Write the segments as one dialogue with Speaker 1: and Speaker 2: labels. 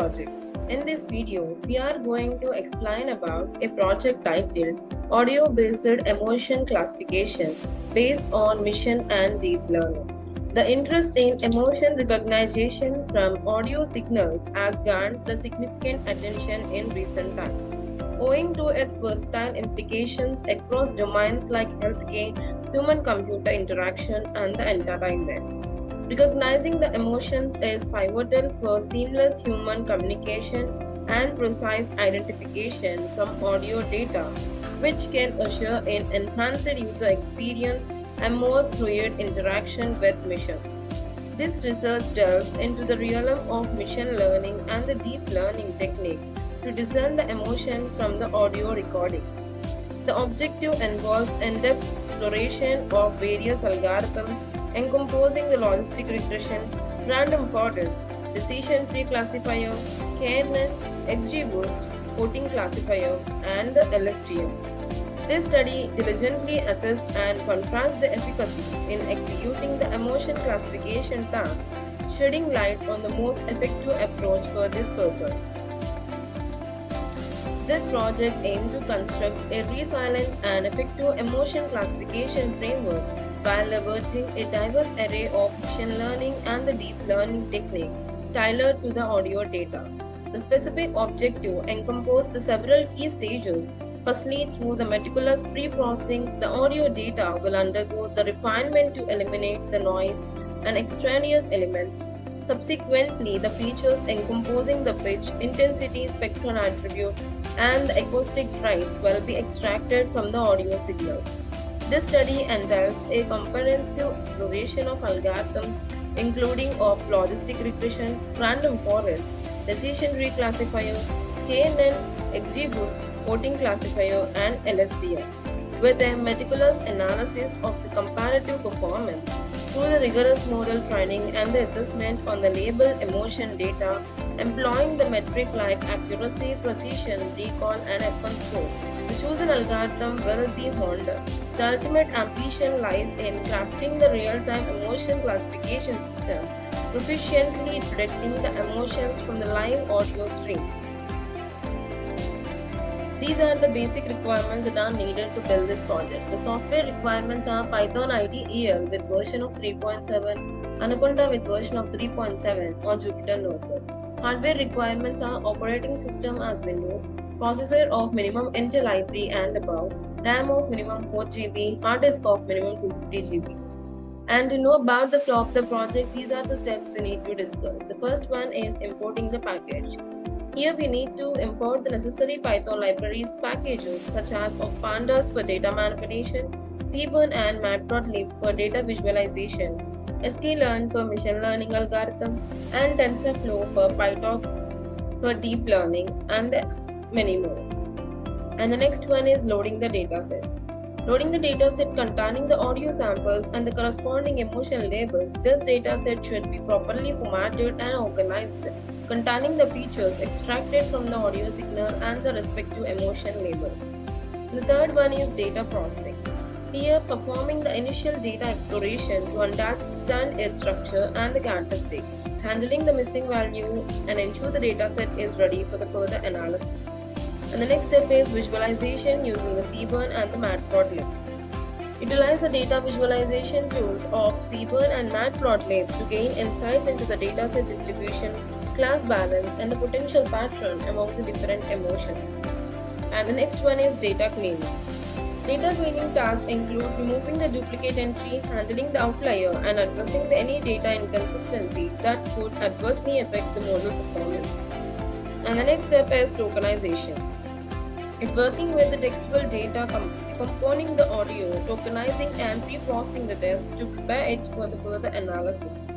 Speaker 1: projects. In this video, we are going to explain about a project titled Audio-Based Emotion Classification based on Mission and Deep Learning. The interest in emotion recognition from audio signals has garnered the significant attention in recent times, owing to its versatile implications across domains like healthcare, human-computer interaction, and the entertainment. Recognizing the emotions is pivotal for seamless human communication and precise identification from audio data, which can usher in enhanced user experience and more fluid interaction with missions. This research delves into the realm of machine learning and the deep learning technique to discern the emotion from the audio recordings. The objective involves in-depth exploration of various algorithms encompassing the logistic regression, random forest, decision-tree classifier, KNN, XGBoost, voting classifier, and the LSTM. This study diligently assessed and contrasts the efficacy in executing the emotion classification task, shedding light on the most effective approach for this purpose. This project aimed to construct a resilient and effective emotion classification framework while leveraging a diverse array of machine learning and the deep learning technique tailored to the audio data. The specific objective encompassed the several key stages. Firstly, through the meticulous pre-processing, the audio data will undergo the refinement to eliminate the noise and extraneous elements. Subsequently, the features encompassing the pitch, intensity, spectral attribute, and the acoustic traits will be extracted from the audio signals. This study entails a comprehensive exploration of algorithms including of logistic regression, random forest, decision tree classifier, KNN, XGBoost, voting classifier, and LSTM, with a meticulous analysis of the comparative performance through the rigorous model training and the assessment on the label emotion data, employing the metric like accuracy, precision, recall, and F1 score. The chosen algorithm will be honed. The ultimate ambition lies in crafting the real-time emotion classification system, proficiently predicting the emotions from the live audio streams. These are the basic requirements that are needed to build this project. The software requirements are Python IDEL with version of 3.7, Anaconda with version of 3.7, or Jupyter Notebook. Hardware requirements are operating system as Windows, processor of minimum Intel i3 and above, RAM of minimum 4 GB, hard disk of minimum 250 GB. And to know about the flow of the project, these are the steps we need to discuss. The first one is importing the package. Here we need to import the necessary Python libraries packages such as of pandas for data manipulation, Seaborn and Matplotlib for data visualization, sklearn for machine learning algorithm, and TensorFlow for PyTorch for deep learning, and many more. And the next one is loading the dataset. Loading the dataset containing the audio samples and the corresponding emotion labels. This dataset should be properly formatted and organized, containing the features extracted from the audio signal and the respective emotion labels. The third one is data processing. Here, performing the initial data exploration to understand its structure and the characteristic, handling the missing value, and ensure the dataset is ready for the further analysis. And the next step is visualization using the Seaborn and the Matplotlib. Utilize the data visualization tools of Seaborn and Matplotlib to gain insights into the dataset distribution, class balance, and the potential pattern among the different emotions. And the next one is data cleaning. Data cleaning tasks include removing the duplicate entry, handling the outlier, and addressing any data inconsistency that could adversely affect the model performance. And the next step is tokenization. It's working with the textual data compounding the audio, tokenizing and pre-processing the text to prepare it for the further analysis.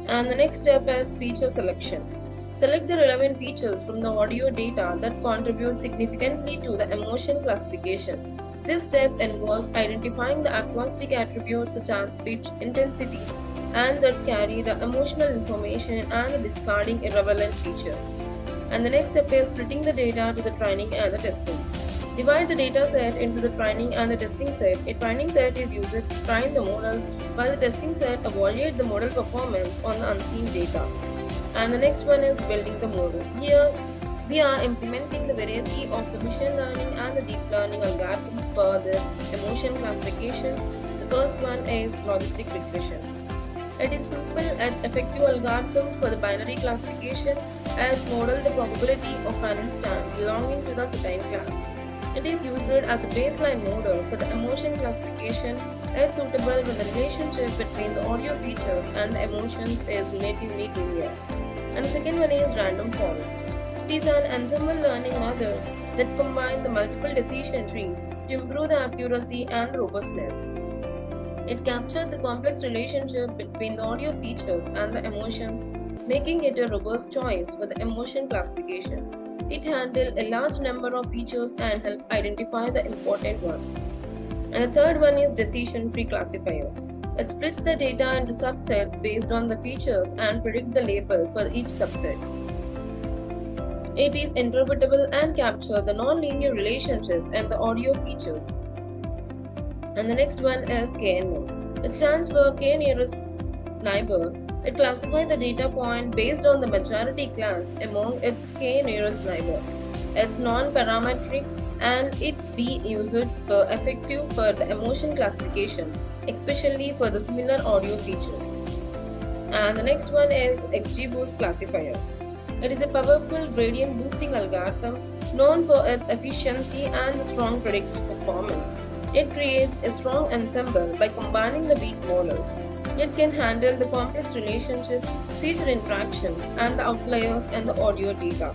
Speaker 1: And the next step is feature selection. Select the relevant features from the audio data that contribute significantly to the emotion classification. This step involves identifying the acoustic attributes such as pitch, intensity, and that carry the emotional information, and discarding irrelevant feature. And the next step is splitting the data to the training and the testing. Divide the data set into the training and the testing set. A training set is used to train the model, while the testing set evaluates the model performance on the unseen data. And the next one is building the model. Here we are implementing the variety of the machine learning and the deep learning algorithms for this emotion classification. The first one is logistic regression. It is simple and effective algorithm for the binary classification and model the probability of an instant belonging to the certain class. It is used as a baseline model for the emotion classification. It's suitable when the relationship between the audio features and the emotions is relatively linear. And the second one is random forest. It is an ensemble learning method that combines the multiple decision tree to improve the accuracy and robustness. It captured the complex relationship between the audio features and the emotions, making it a robust choice for the emotion classification. It handled a large number of features and helped identify the important one. And the third one is decision-tree classifier. It splits the data into subsets based on the features and predicts the label for each subset. It is interpretable and captures the non-linear relationship in the audio features. And the next one is KNO. It stands for K nearest neighbor. It classifies the data point based on the majority class among its K nearest neighbor. It's non-parametric and it be used for effective for the emotion classification, especially for the similar audio features. And the next one is XGBoost classifier. It is a powerful gradient boosting algorithm known for its efficiency and strong predictive performance. It creates a strong ensemble by combining the weak models. It can handle the complex relationships, feature interactions, and the outliers in the audio data.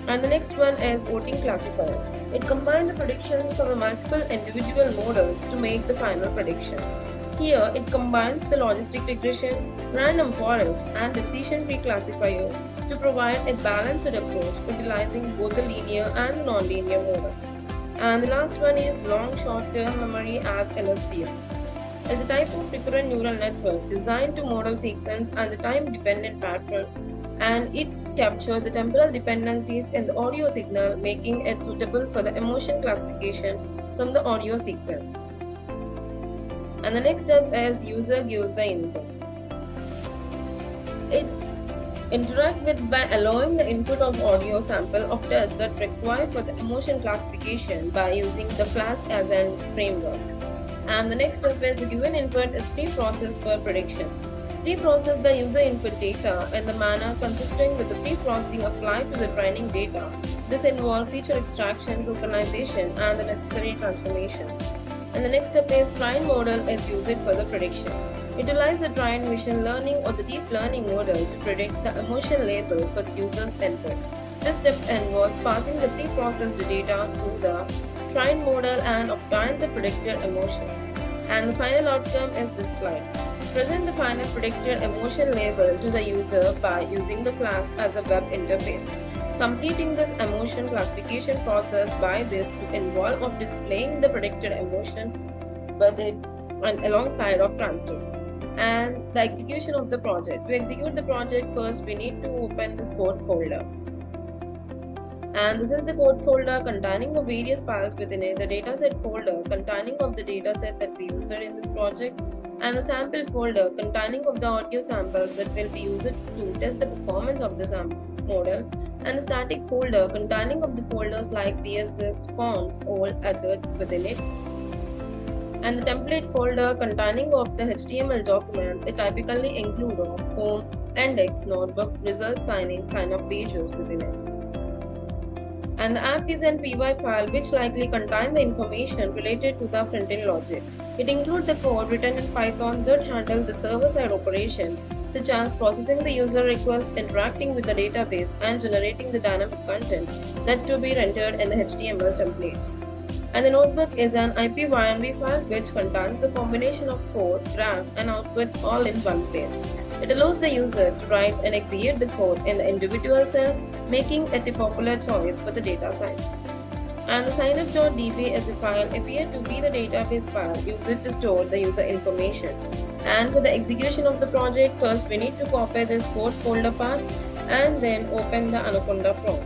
Speaker 1: And the next one is voting classifier. It combines the predictions from the multiple individual models to make the final prediction. Here, it combines the logistic regression, random forest, and decision tree classifier to provide a balanced approach utilizing both the linear and non-linear models. And the last one is long short-term memory as LSTM. It's a type of recurrent neural network designed to model sequence and the time-dependent pattern, and it captures the temporal dependencies in the audio signal, making it suitable for the emotion classification from the audio sequence. And the next step is user gives the input. It interact with by allowing the input of audio sample of tests that require for the emotion classification by using the Flask as a framework. And the next step is the given input is pre-processed for prediction. Pre-process the user input data in the manner consistent with the pre-processing applied to the training data. This involves feature extraction, tokenization, and the necessary transformation. And the next step is trained model is used for the prediction. Utilize the trained machine learning or the deep learning model to predict the emotion label for the user's input. This step involves passing the pre-processed data through the trained model and obtain the predicted emotion. And the final outcome is displayed. Present the final predicted emotion label to the user by using the Flask as a web interface. Completing this emotion classification process by this to involve of displaying the predicted emotion with it and alongside of transcript. And the execution of the project. To execute the project, first we need to open this code folder. And this is the code folder containing the various files within it, the dataset folder containing of the dataset that we used in this project, and the sample folder containing of the audio samples that will be used to test the performance of the sample model, and the static folder containing of the folders like CSS, fonts, all assets within it, and the template folder containing of the HTML documents. It typically include of home, index, notebook, result sign-up pages within it. And the app is an py file which likely contain the information related to the front-end logic. It includes the code written in Python that handles the server-side operation, such as processing the user request, interacting with the database, and generating the dynamic content that to be rendered in the HTML template. And the notebook is an IPYNB file which contains the combination of code, graph, and output all in one place. It allows the user to write and execute the code in the individual cell, making it a popular choice for the data science. And the signup.db is a file appeared to be the database file used to store the user information. And for the execution of the project, first we need to copy this code folder path and then open the Anaconda prompt.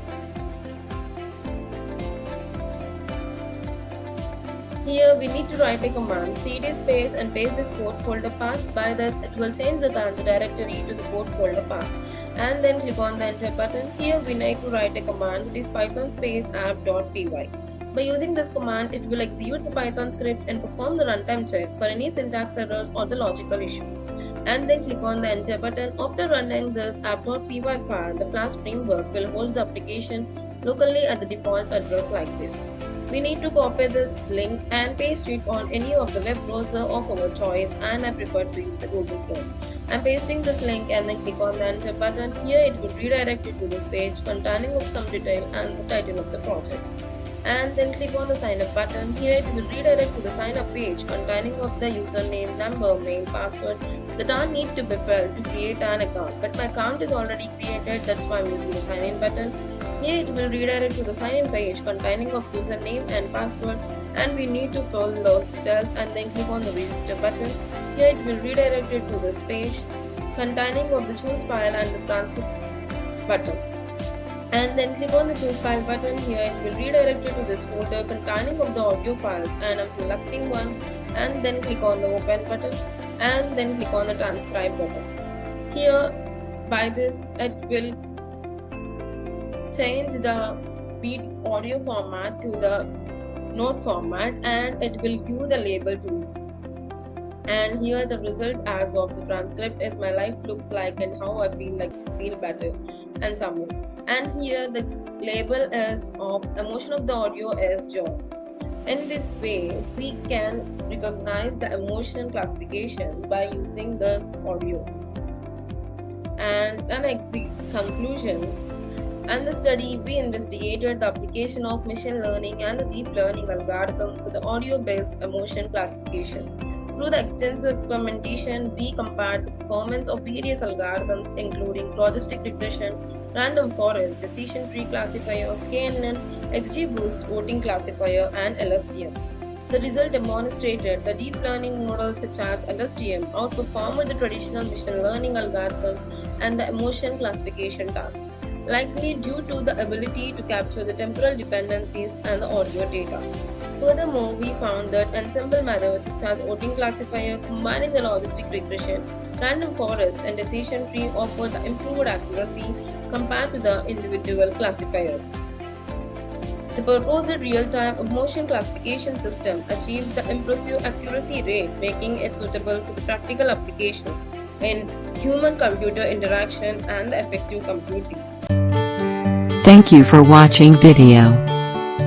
Speaker 1: Here we need to write a command cd space and paste this code folder path. By this it will change the directory to the code folder path. and then click on the enter button. Here we need to write a command, that is python space app.py. By using this command, it will execute the Python script and perform the runtime check for any syntax errors or the logical issues. And then click on the enter button. After running this app.py file, the Flask framework will host the application locally at the default address like this. We need to copy this link and paste it on any of the web browser of our choice, and I prefer to use the Google Chrome. I'm pasting this link and then click on the enter button. Here it will redirect you to this page containing of some detail and the title of the project. And then click on the sign up button. Here it will redirect to the sign up page containing of the username, number, mail, password that are need to be filled to create an account. But my account is already created, that's why I'm using the sign in button. Here it will redirect to the sign in page containing of username and password, and we need to fill those details and then click on the register button. Here it will redirect it to this page containing of the choose file and the transcript button. And then click on the choose file button. Here it will redirect you to this folder containing of the audio files, and I'm selecting one, and then click on the open button and then click on the transcribe button. Here by this it will change the beat audio format to the note format, and it will give the label to it. And here the result as of the transcript is my life looks like and how I feel like to feel better and somewhere. And here the label is of emotion of the audio is joy. In this way we can recognize the emotion classification by using this audio. And an conclusion. And the study, we investigated the application of machine learning and the deep learning algorithm to the audio-based emotion classification. Through the extensive experimentation, we compared the performance of various algorithms including logistic regression, random forest, decision tree classifier, KNN, XGBoost voting classifier, and LSTM. The result demonstrated the deep learning models such as LSTM outperformed the traditional machine learning algorithm and the emotion classification task, likely due to the ability to capture the temporal dependencies and the audio data. Furthermore, we found that ensemble methods such as voting classifier combining the logistic regression, random forest, and decision tree offer the improved accuracy compared to the individual classifiers. The proposed real-time emotion classification system achieved the impressive accuracy rate, making it suitable for the practical application in human-computer interaction and the effective computing.
Speaker 2: Thank you for watching video.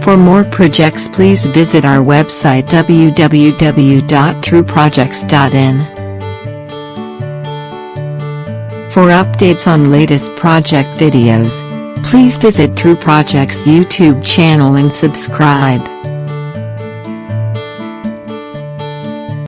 Speaker 2: For more projects, please visit our website www.trueprojects.in. For updates on latest project videos, please visit True Projects YouTube channel and subscribe.